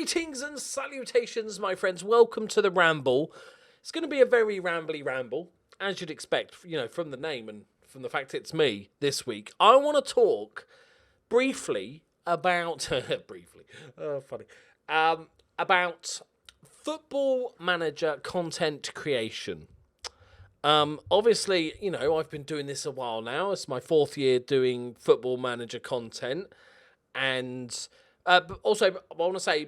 Greetings and salutations, my friends. Welcome to the Ramble. It's going to be a very rambly ramble, as you'd expect, from the name and from the fact it's me this week. I want to talk briefly about about Football Manager content creation. Obviously, I've been doing this a while now. It's my 4th year doing Football Manager content, and but also I want to say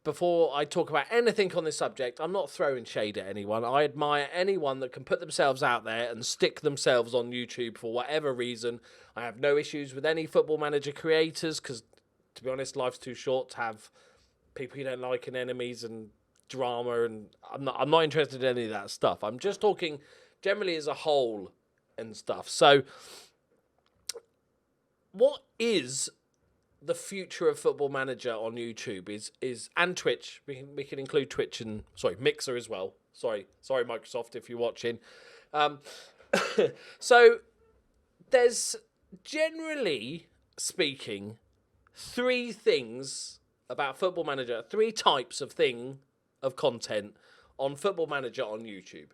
before I talk about anything on this subject, I'm not throwing shade at anyone. I admire anyone that can put themselves out there and stick themselves on YouTube for whatever reason. I have no issues with any Football Manager creators because, to be honest, life's too short to have people you don't like and enemies and drama, and I'm not interested in any of that stuff. I'm just talking generally as a whole and stuff. So, what is the future of Football Manager on YouTube is and Twitch. We can include Twitch and Mixer as well. Sorry Microsoft if you're watching. So there's, generally speaking, 3 things about Football Manager, 3 types of content on Football Manager on YouTube.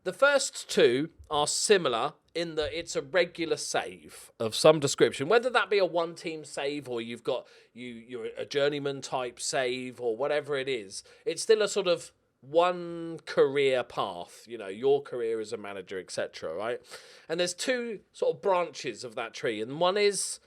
The first 2 are similar in that it's a regular save of some description, whether that be a one-team save or you've got you're a journeyman type save or whatever it is. It's still a sort of one career path, your career as a manager, etc. Right? And there's 2 sort of branches of that tree, and one is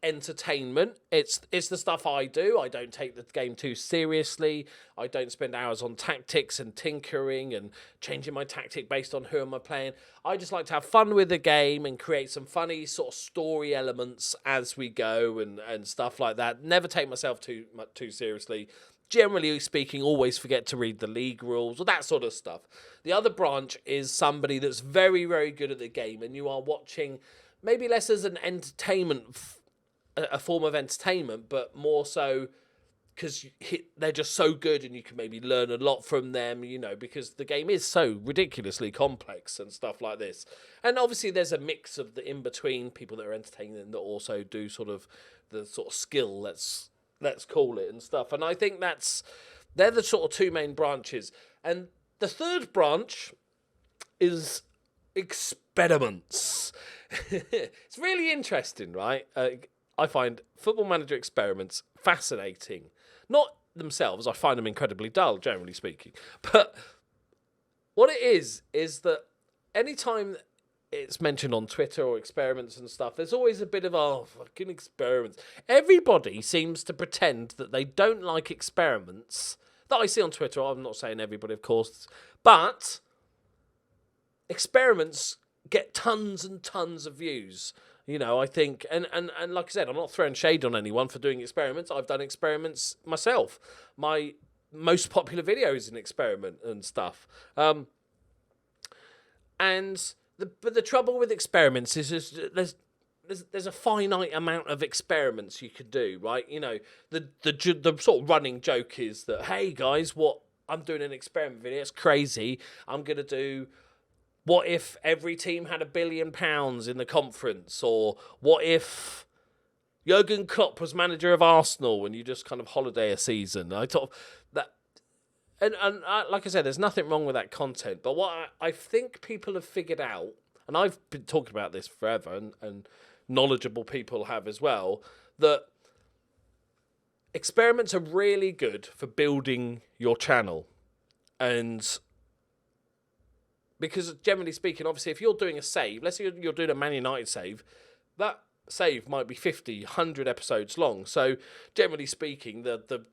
entertainment. It's the stuff I do. I don't take the game too seriously. I don't spend hours on tactics and tinkering and changing my tactic based on who am I playing. I just like to have fun with the game and create some funny sort of story elements as we go and stuff like that. Never take myself too seriously. Generally speaking, always forget to read the league rules or that sort of stuff. The other branch is somebody that's very, very good at the game, and you are watching maybe less as an entertainment, a form of entertainment, but more so because they're just so good and you can maybe learn a lot from them, because the game is so ridiculously complex and stuff like this. And obviously there's a mix of the in-between, people that are entertaining and that also do sort of the sort of skill, let's call it, and stuff. And I think they're the sort of 2 main branches. And the 3rd branch is experiments. It's really interesting, right? I find Football Manager experiments fascinating. Not themselves, I find them incredibly dull, generally speaking. But what it is that anytime it's mentioned on Twitter or experiments and stuff, there's always a bit of, fucking experiments. Everybody seems to pretend that they don't like experiments that I see on Twitter. I'm not saying everybody, of course, but experiments get tons and tons of views, I think, and like I said, I'm not throwing shade on anyone for doing experiments. I've done experiments myself. My most popular video is an experiment and stuff. But the trouble with experiments is there's a finite amount of experiments you could do, right? The sort of running joke is that, hey guys, I'm doing an experiment video. It's crazy. I'm gonna do. What if every team had £1 billion in the conference? Or what if Jurgen Klopp was manager of Arsenal and you just kind of holiday a season? I thought that, and like I said, there's nothing wrong with that content. But what I think people have figured out, and I've been talking about this forever, and knowledgeable people have as well, that experiments are really good for building your channel. And because generally speaking, obviously, if you're doing a save, let's say you're doing a Man United save, that save might be 50, 100 episodes long. So generally speaking, the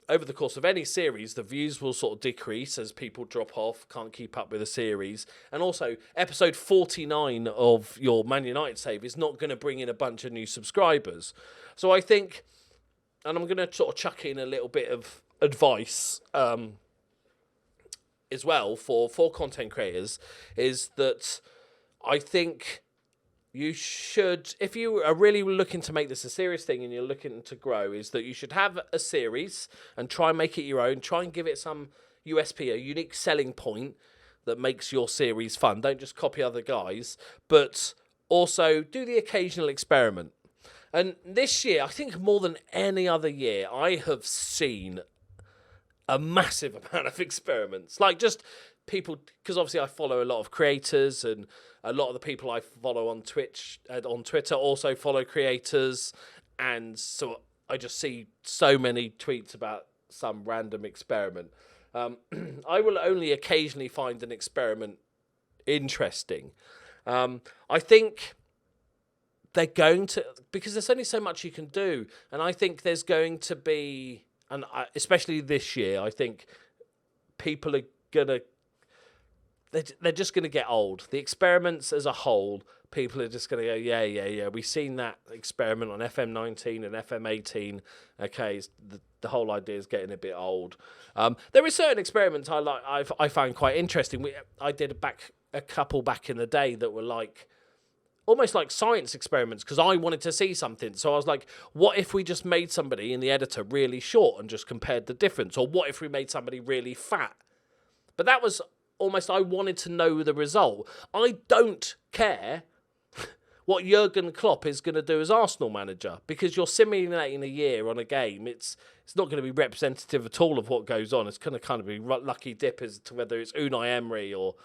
over the course of any series, the views will sort of decrease as people drop off, can't keep up with the series. And also, episode 49 of your Man United save is not going to bring in a bunch of new subscribers. So I think, and I'm going to sort of chuck in a little bit of advice as well for content creators, is that I think you should, if you are really looking to make this a serious thing and you're looking to grow, is that you should have a series and try and make it your own. Try and give it some USP, a unique selling point that makes your series fun. Don't just copy other guys, but also do the occasional experiment. And this year, I think more than any other year, I have seen a massive amount of experiments. Like just people, because obviously I follow a lot of creators, and a lot of the people I follow on Twitch and on Twitter also follow creators. And so I just see so many tweets about some random experiment. I will only occasionally find an experiment interesting. I think they're going to, because there's only so much you can do, and I think there's going to be, and especially this year, I think people are gonna, they're just gonna get old. The experiments as a whole, people are just gonna go, yeah. We've seen that experiment on FM19 and FM18. Okay, the whole idea is getting a bit old. There are certain experiments I find quite interesting. I did a couple back in the day that were like almost like science experiments, because I wanted to see something. So I was like, what if we just made somebody in the editor really short and just compared the difference? Or what if we made somebody really fat? But that was almost, I wanted to know the result. I don't care what Jurgen Klopp is going to do as Arsenal manager, because you're simulating a year on a game. It's not going to be representative at all of what goes on. It's going to kind of be lucky dip as to whether it's Unai Emery or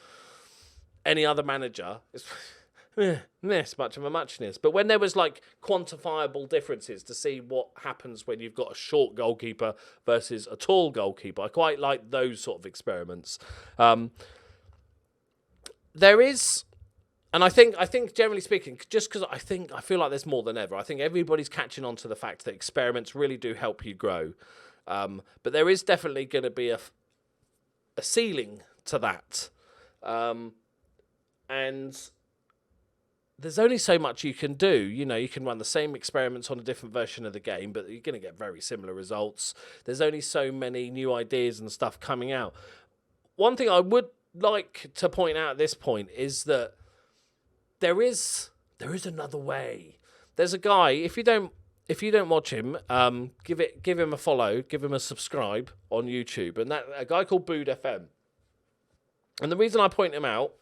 any other manager. It's much of a muchness. But when there was like quantifiable differences to see what happens when you've got a short goalkeeper versus a tall goalkeeper, I quite like those sort of experiments. There is, and I think generally speaking, just because I feel like there's more than ever, I think everybody's catching on to the fact that experiments really do help you grow. But there is definitely going to be a ceiling to that. And there's only so much you can do. You know, you can run the same experiments on a different version of the game, but you're going to get very similar results. There's only so many new ideas and stuff coming out. One thing I would like to point out at this point is that there is another way. There's a guy, if you don't watch him, give him a follow, give him a subscribe on YouTube, and that a guy called Bood FM. And the reason I point him out,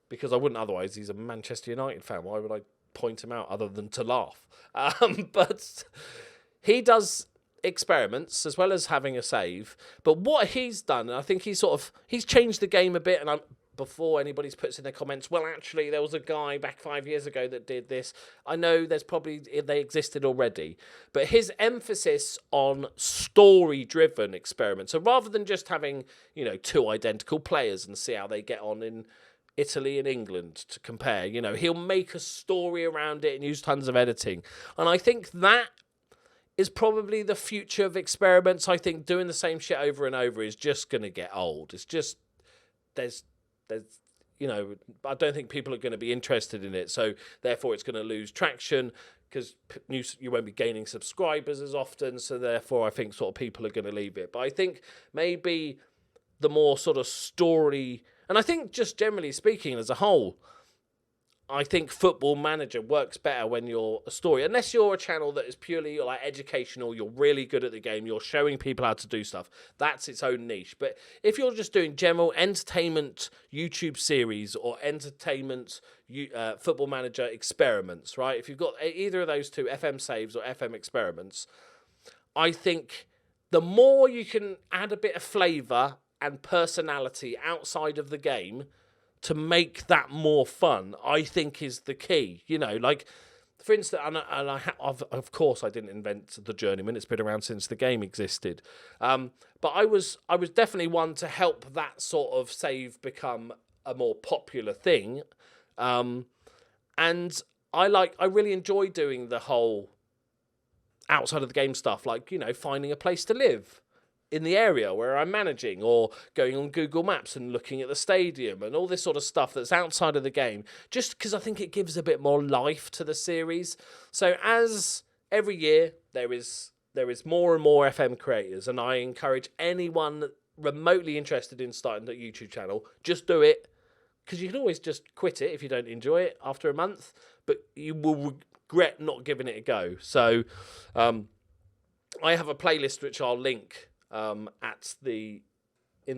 because I wouldn't otherwise, he's a Manchester United fan. Why would I point him out other than to laugh? But he does experiments as well as having a save. But what he's done, and I think he's changed the game a bit. And before anybody puts in their comments, well, actually, there was a guy back 5 years ago that did this. I know they existed already. But his emphasis on story-driven experiments. So rather than just having, two identical players and see how they get on in Italy and England to compare, he'll make a story around it and use tons of editing. And I think that is probably the future of experiments. I think doing the same shit over and over is just going to get old. It's just, there's I don't think people are going to be interested in it. So therefore it's going to lose traction because you won't be gaining subscribers as often. So therefore I think sort of people are going to leave it. But I think maybe the more sort of story, and I think just generally speaking as a whole, I think Football Manager works better when you're a story. Unless you're a channel that is purely like educational, you're really good at the game, you're showing people how to do stuff. That's its own niche. But if you're just doing general entertainment YouTube series or entertainment Football Manager experiments, right? If you've got either of those two, FM saves or FM experiments, I think the more you can add a bit of flavour and personality outside of the game to make that more fun, I think is the key. Like, for instance, of course I didn't invent the Journeyman. It's been around since the game existed. But I was definitely one to help that sort of save become a more popular thing. And I really enjoy doing the whole outside of the game stuff, like, finding a place to live in the area where I'm managing, or going on Google Maps and looking at the stadium and all this sort of stuff that's outside of the game, just because I think it gives a bit more life to the series. So as every year there is more and more FM creators, and I encourage anyone remotely interested in starting a YouTube channel, just do it, because you can always just quit it if you don't enjoy it after a month, but you will regret not giving it a go. So I have a playlist which I'll link in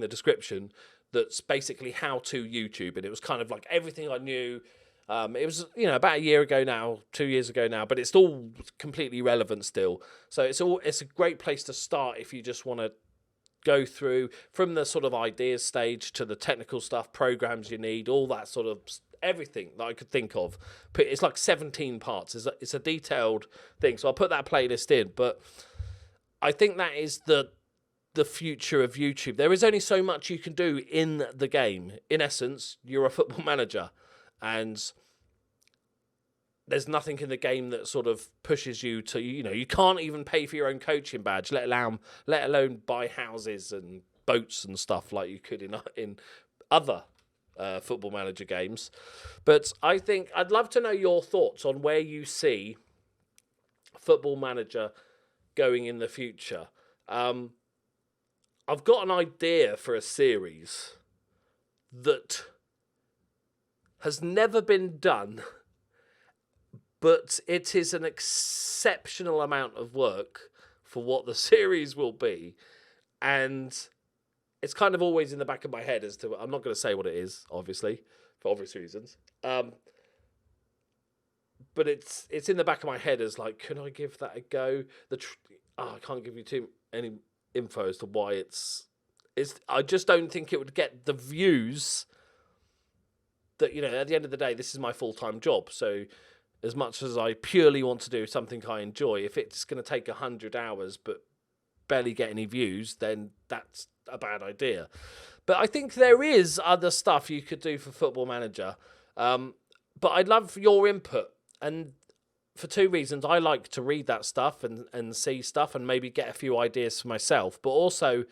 the description, that's basically how to YouTube, and it was kind of like everything I knew It was, about a year ago now, 2 years ago now, but it's all completely relevant still. So it's a great place to start if you just want to go through from the sort of ideas stage to the technical stuff, programs you need, all that sort of everything that I could think of. It's like 17 parts. It's a detailed thing. So I'll put that playlist in. But I think that is the future of YouTube. There is only so much you can do in the game. In essence, you're a football manager, and there's nothing in the game that sort of pushes you to, you can't even pay for your own coaching badge, let alone buy houses and boats and stuff like you could in other football manager games. But I think I'd love to know your thoughts on where you see football manager going in the future. I've got an idea for a series that has never been done, but it is an exceptional amount of work for what the series will be. And it's kind of always in the back of my head as to, I'm not going to say what it is, obviously, for obvious reasons. But it's in the back of my head as like, can I give that a go? I can't give you any info as to why it's. I just don't think it would get the views that, at the end of the day, this is my full-time job. So as much as I purely want to do something I enjoy, if it's going to take 100 hours but barely get any views, then that's a bad idea. But I think there is other stuff you could do for Football Manager. But I'd love your input. And for two reasons. I like to read that stuff and see stuff and maybe get a few ideas for myself. But also,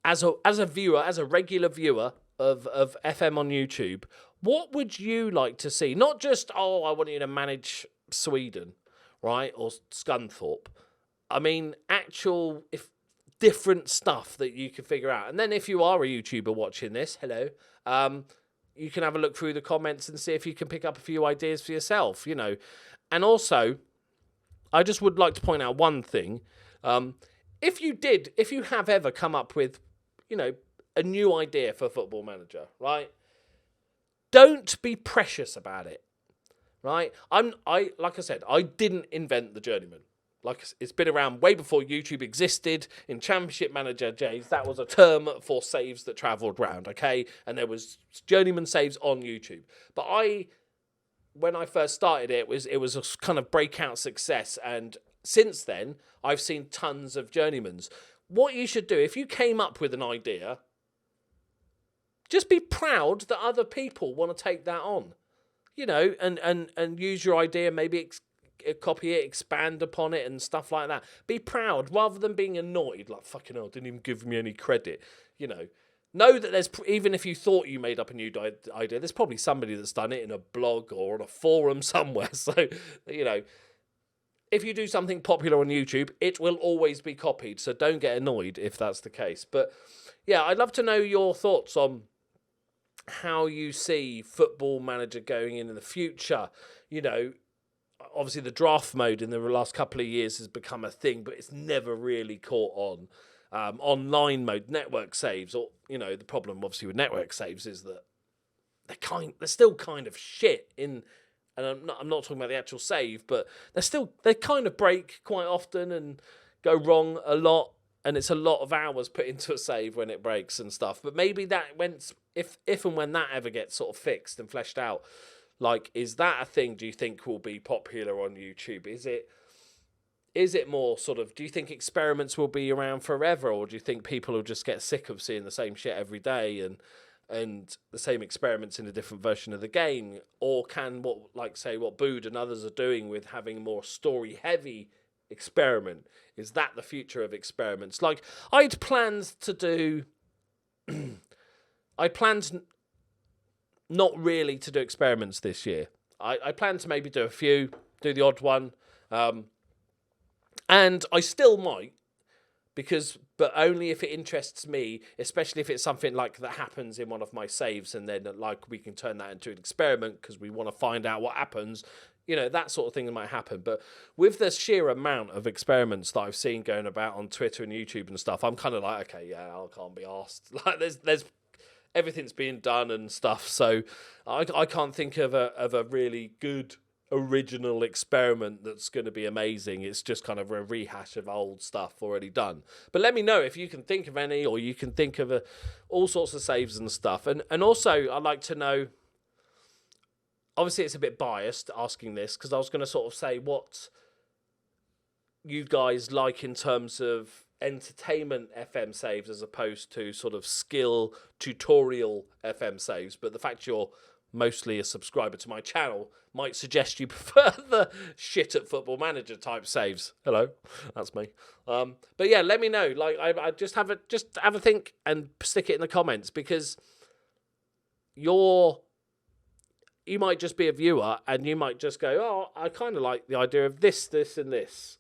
as a viewer, as a regular viewer of FM on YouTube, what would you like to see? Not just, I want you to manage Sweden, right? Or Scunthorpe. I mean, different stuff that you can figure out. And then if you are a YouTuber watching this, hello, you can have a look through the comments and see if you can pick up a few ideas for yourself, And also, I just would like to point out one thing. If you have ever come up with, a new idea for Football Manager, right? Don't be precious about it, right? Like I said, I didn't invent the journeyman. Like, it's been around way before YouTube existed. In Championship Manager days, that was a term for saves that travelled round, okay? And there was journeyman saves on YouTube. But when I first started it was a kind of breakout success. And since then, I've seen tons of journeymans. What you should do, if you came up with an idea, just be proud that other people want to take that on, and use your idea, maybe copy it, expand upon it and stuff like that. Be proud rather than being annoyed, like, fucking hell, didn't even give me any credit, Know that there's, even if you thought you made up a new idea, there's probably somebody that's done it in a blog or on a forum somewhere. So, if you do something popular on YouTube, it will always be copied. So don't get annoyed if that's the case. But yeah, I'd love to know your thoughts on how you see Football Manager going in the future. Obviously the draft mode in the last couple of years has become a thing, but it's never really caught on. Online mode, network saves, or the problem obviously with network saves is that they're still kind of shit in, and I'm not talking about the actual save, but they kind of break quite often and go wrong a lot, and it's a lot of hours put into a save when it breaks and stuff. But maybe that if and when that ever gets sort of fixed and fleshed out, like, is that a thing do you think will be popular on YouTube? Is it more sort of, do you think experiments will be around forever, or do you think people will just get sick of seeing the same shit every day and the same experiments in a different version of the game? Or can what Bood and others are doing with having more story-heavy experiment, is that the future of experiments? Like, I'd planned not really to do experiments this year. I planned to maybe do a few, do the odd one, and I still might, but only if it interests me, especially if it's something like that happens in one of my saves, and then like we can turn that into an experiment because we want to find out what happens. That sort of thing that might happen. But with the sheer amount of experiments that I've seen going about on Twitter and YouTube and stuff, I'm kind of like, okay, yeah, I can't be arsed. Like, there's everything's being done and stuff. So I can't think of a really good original experiment that's going to be amazing. It's just kind of a rehash of old stuff already done. But let me know if you can think of any, or you can think of all sorts of saves and stuff. And also, I'd like to know, obviously it's a bit biased asking this, because I was going to sort of say what you guys like in terms of entertainment FM saves as opposed to sort of skill tutorial FM saves. But the fact you're mostly a subscriber to my channel might suggest you prefer the shit at Football Manager type saves. Hello, that's me. But yeah, let me know. Like, I just have a think and stick it in the comments, because you might just be a viewer and you might just go, oh, I kind of like the idea of this, this, and this.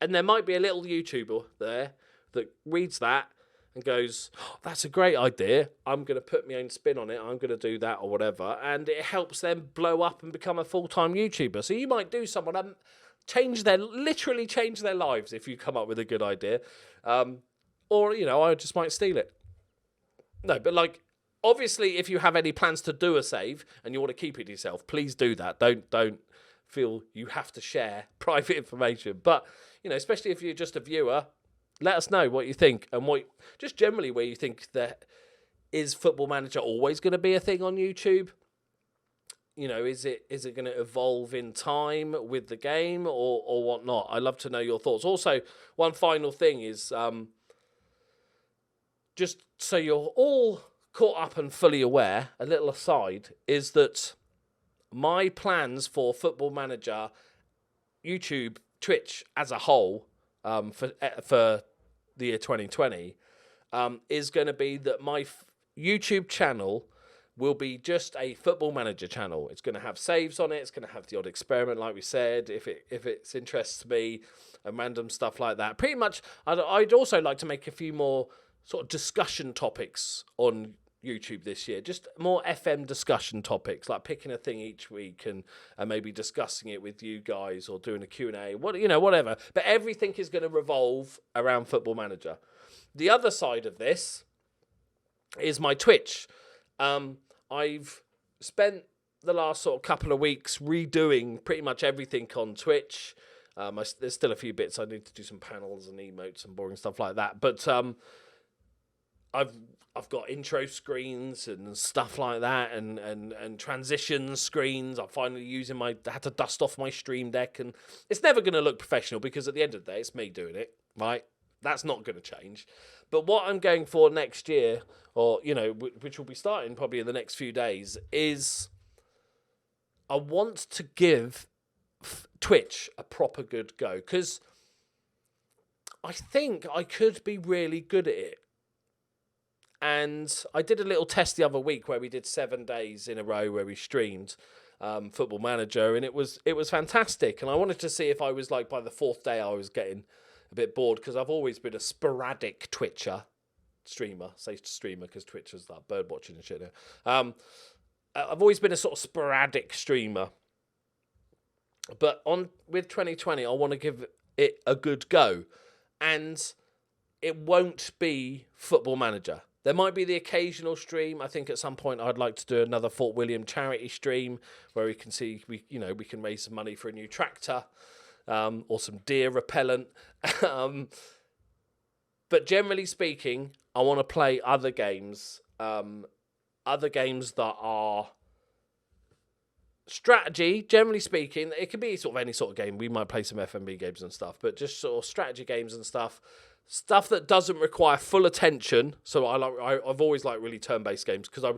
And there might be a little YouTuber there that reads that and goes, oh, that's a great idea. I'm going to put my own spin on it. I'm going to do that or whatever. And it helps them blow up and become a full-time YouTuber. So you might do someone and literally change their lives if you come up with a good idea. Or, I just might steal it. No, but like, obviously, if you have any plans to do a save and you want to keep it to yourself, please do that. Don't feel you have to share private information. But, especially if you're just a viewer, let us know what you think, and just generally where you think that is Football Manager always going to be a thing on YouTube. Is it going to evolve in time with the game or whatnot? I'd love to know your thoughts. Also, one final thing is, just so you're all caught up and fully aware, a little aside, is that my plans for Football Manager, YouTube, Twitch as a whole, for the year 2020, is going to be that my YouTube channel will be just a Football Manager channel. It's going to have saves on it. It's going to have the odd experiment, like we said, if it's interests me, and random stuff like that. Pretty much, I'd also like to make a few more sort of discussion topics on YouTube this year, just more FM discussion topics, like picking a thing each week and maybe discussing it with you guys, or doing a Q&A, whatever. But everything is going to revolve around Football Manager. The other side of this is my Twitch. I've spent the last sort of couple of weeks redoing pretty much everything on Twitch. There's still a few bits I need to do, some panels and emotes and boring stuff like that, but I've got intro screens and stuff like that, and transition screens. I'm finally I had to dust off my Stream Deck, and it's never going to look professional, because at the end of the day, it's me doing it, right? That's not going to change. But what I'm going for next year, or, which will be starting probably in the next few days, is I want to give Twitch a proper good go, because I think I could be really good at it. And I did a little test the other week where we did 7 days in a row where we streamed Football Manager, and it was fantastic. And I wanted to see if I was like, by the 4th day, I was getting a bit bored, because I've always been a sporadic streamer. Say streamer because Twitch is like bird watching and shit now. I've always been a sort of sporadic streamer, but with 2020, I want to give it a good go, and it won't be Football Manager. There might be the occasional stream. I think at some point I'd like to do another Fort William charity stream where we can we can raise some money for a new tractor, or some deer repellent. But generally speaking, I want to play other games that are strategy. Generally speaking, it can be sort of any sort of game. We might play some FMB games and stuff, but just sort of strategy games and stuff that doesn't require full attention. So I've always liked really turn-based games, because a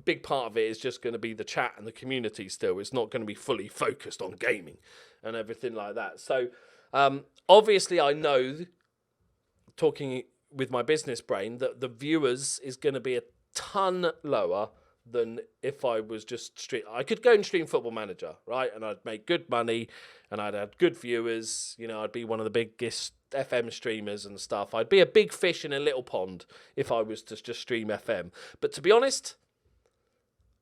big part of it is just going to be the chat and the community still. It's not going to be fully focused on gaming and everything like that. So obviously I know, talking with my business brain, that the viewers is going to be a ton lower than if I was just I could go and stream Football Manager, right? And I'd make good money, and I'd have good viewers. I'd be one of the biggest FM streamers and stuff. I'd be a big fish in a little pond if I was to just stream FM. But to be honest,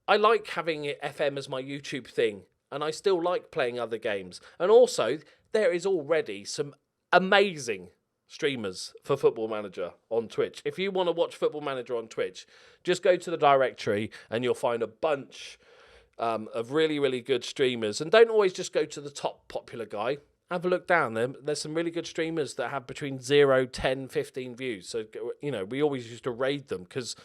I like having FM as my YouTube thing, and I still like playing other games. And also, there is already some amazing streamers for Football Manager on Twitch. If you want to watch Football Manager on Twitch, just go to the directory and you'll find a bunch of really, really good streamers. And don't always just go to the top popular guy. Have a look down there. There's some really good streamers that have between 0, 10, 15 views. So, you know, we always used to raid them because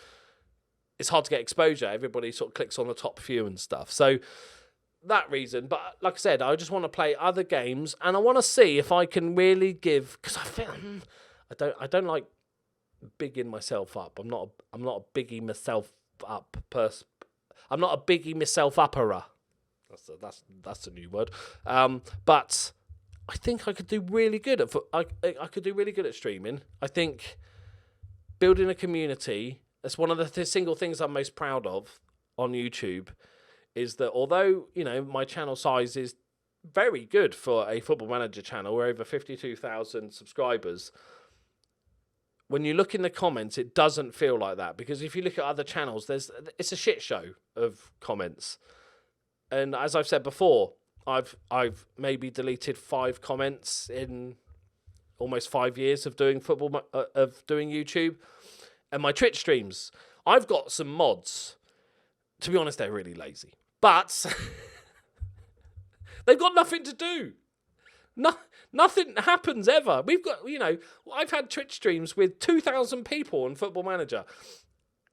it's hard to get exposure. Everybody sort of clicks on the top few and stuff. So that reason. But like I said, I just want to play other games and I want to see if I can really give, because I feel I don't like bigging myself up. I'm not a biggie myself up person. I'm not a biggie myself upperer. That's a new word. But I think I could do really good at I could do really good at streaming. I think building a community, that's one of the single things I'm most proud of on YouTube, is that although, you know, my channel size is very good for a Football Manager channel, we're over 52,000 subscribers. When you look in the comments, it doesn't feel like that, because if you look at other channels, it's a shit show of comments. And as I've said before, I've maybe deleted 5 comments in almost 5 years of doing doing YouTube. And my Twitch streams, I've got some mods. To be honest, they're really lazy, but they've got nothing to do. Nothing happens ever. We've got, you know, I've had Twitch streams with 2,000 people on Football Manager,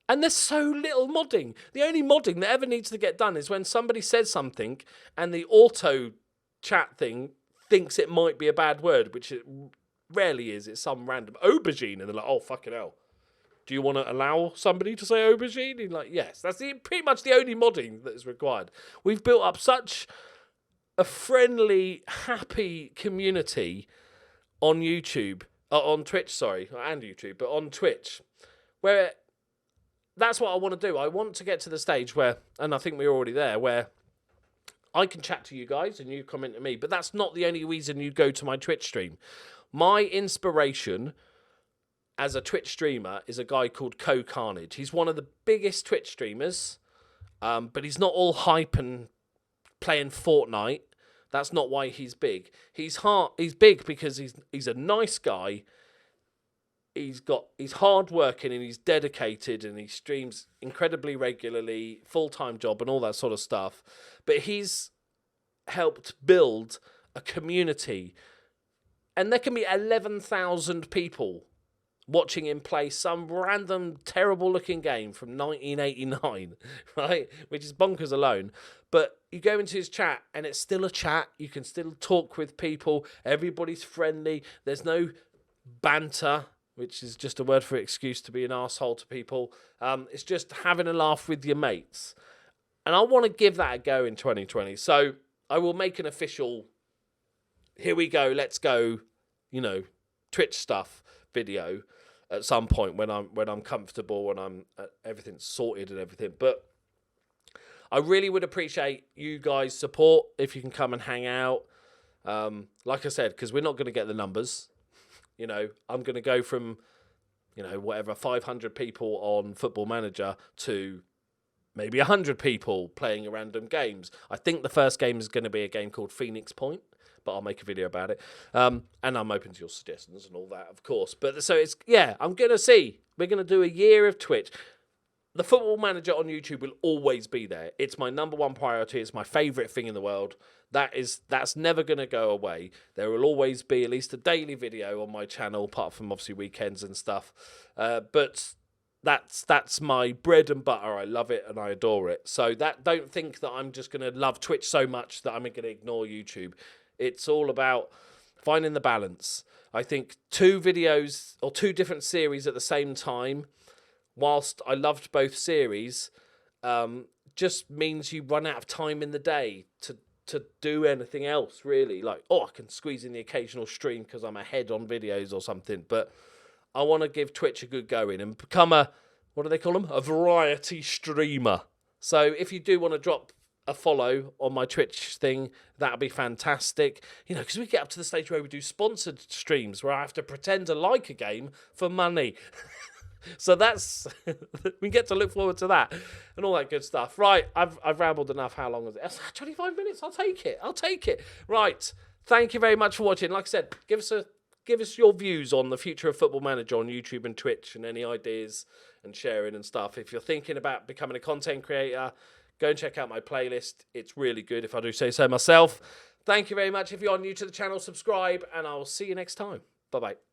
and there's so little modding. The only modding that ever needs to get done is when somebody says something and the auto chat thing thinks it might be a bad word, which it rarely is. It's some random aubergine, and they're like, oh, fucking hell. Do you want to allow somebody to say aubergine? And like, yes. That's pretty much the only modding that is required. We've built up such a friendly, happy community on YouTube, on Twitch, sorry, and YouTube, but on Twitch, where that's what I want to do. I want to get to the stage where, and I think we're already there, where I can chat to you guys and you comment to me, but that's not the only reason you go to my Twitch stream. My inspiration as a Twitch streamer is a guy called Carnage. He's one of the biggest Twitch streamers, but he's not all hype and playing Fortnite. That's not why he's big. He's big because he's a nice guy. He's hard working and he's dedicated and he streams incredibly regularly, full-time job and all that sort of stuff. But he's helped build a community, and there can be 11,000 people watching him play some random terrible-looking game from 1989, right? Which is bonkers alone. But you go into his chat, and it's still a chat. You can still talk with people. Everybody's friendly. There's no banter, which is just a word for excuse to be an arsehole to people. It's just having a laugh with your mates. And I want to give that a go in 2020. So I will make an official, here we go, let's go, you know, Twitch stuff video at some point when I'm comfortable, when I'm everything's sorted and everything. But I really would appreciate you guys' support if you can come and hang out. Like I said, because we're not going to get the numbers. You know, I'm going to go from, you know, whatever, 500 people on Football Manager to maybe 100 people playing random games. I think the first game is going to be a game called Phoenix Point, but I'll make a video about it. And I'm open to your suggestions and all that, of course. But so it's, yeah, I'm going to see. We're going to do a year of Twitch. The Football Manager on YouTube will always be there. It's my number one priority. It's my favourite thing in the world. That's never going to go away. There will always be at least a daily video on my channel, apart from obviously weekends and stuff. But that's my bread and butter. I love it and I adore it. So don't think that I'm just going to love Twitch so much that I'm going to ignore YouTube. It's all about finding the balance. I think 2 videos or 2 different series at the same time, whilst I loved both series, just means you run out of time in the day to do anything else, really. Like, I can squeeze in the occasional stream because I'm ahead on videos or something, but I want to give Twitch a good going and become what do they call them? A variety streamer. So if you do want to drop a follow on my Twitch thing, that'll be fantastic. You know, because we get up to the stage where we do sponsored streams where I have to pretend to like a game for money. So that's, we get to look forward to that and all that good stuff. Right, I've rambled enough. How long is it? 25 minutes. I'll take it. Right, thank you very much for watching. Like I said, give us a give us your views on the future of Football Manager on YouTube and Twitch, and any ideas and sharing and stuff. If you're thinking about becoming a content creator, go and check out my playlist. It's really good, if I do say so myself. Thank you very much. If you are new to the channel, subscribe, and I'll see you next time. Bye-bye.